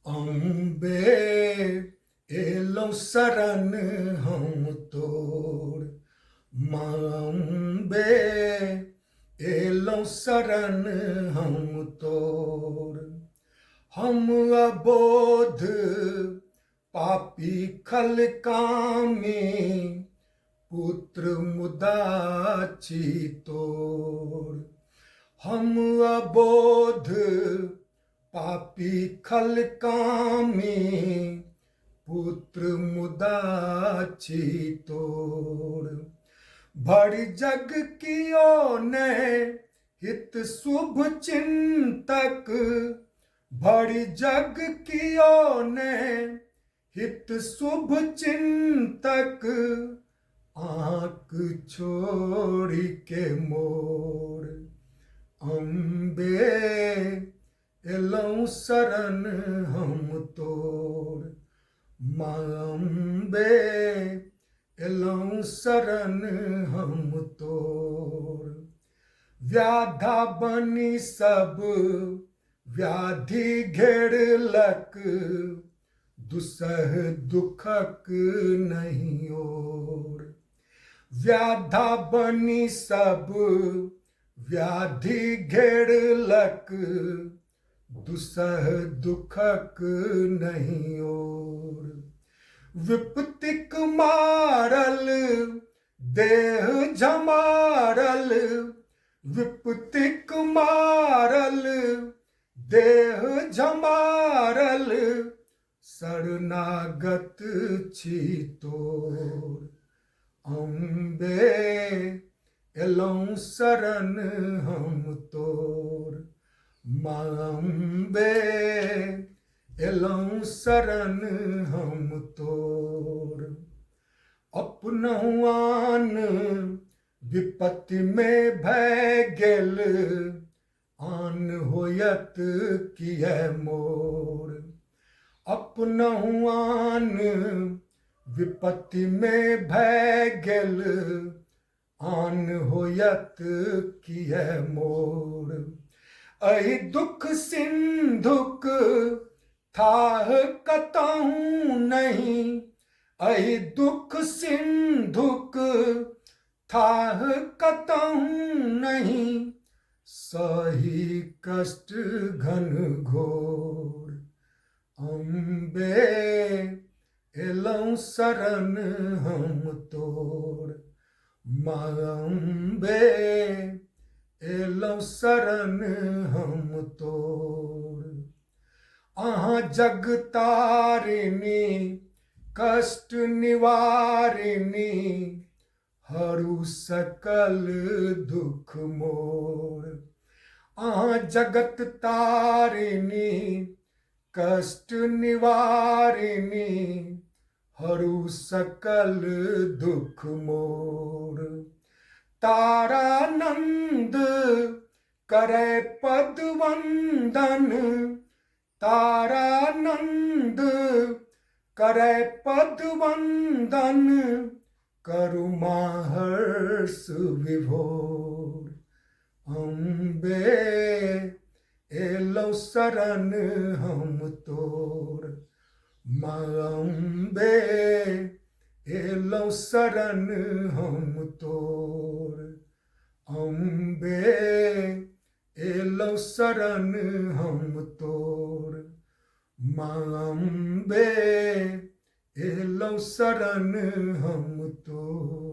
Ambe yellow शरण हम तोर, माँ अम्बे एलो शरण हम तोर। हम अबोध पापी खल कामी, पुत्र मुदाची तोर। हम अबोध पापी खल कामी, पुत्र मुदाची तोर। भर जग कियो ने हित शुभ चिंतक, भर जग कियो ने हित शुभ चिंतक। आँख छोड़ के मोर, अम्बे एलौं शरण हम तोर। माँ अम्बे एलौं शरण हम तोर। व्याधा बनी सब व्याधि घेरलक, दुसह दुखक नहीं ओर। व्याधा बनी सब व्याधि घेरलक, दुसह दुखक नहीं ओर। विपतिक मारल देह झमारल, विपतिक मारल देह झमारल। शरणागत छी तोर, अम्बे एलौं शरण हम तोर। माँ अम्बे एलौं शरण हम तोर। अपनहु आन विपत्ति में भय गेल, आन होयत कियै मोर। अपनहु आन विपत्ति में भय गेल, आन होयत कियै मोर। एहि दुख सिंधुक थाह कतहु नहीं, एहि दुख सिंधुक थाह कतहु नहीं। सही कष्ट घन घोर, अम्बे एलौं शरण हम तोर। माँ अम्बे एलौं शरण हम तोर। अहाँ जग तारिणी कष्ट निवारिणी, हरू सकल दुख मोर। अहाँ जगत तारिणी कष्ट निवारिणी, हरू सकल दुख मोर। तारानंद करे पद वंदन, तारानंद करे पद वंदन। करु माँ हर्ष विभोर, अम्बे एलौं शरण हम तोर। माँ अम्बे एलौं शरण हम तोर। अम्बे एलौं शरण हम तोर। माँ अम्बे एलौं शरण हम तोर।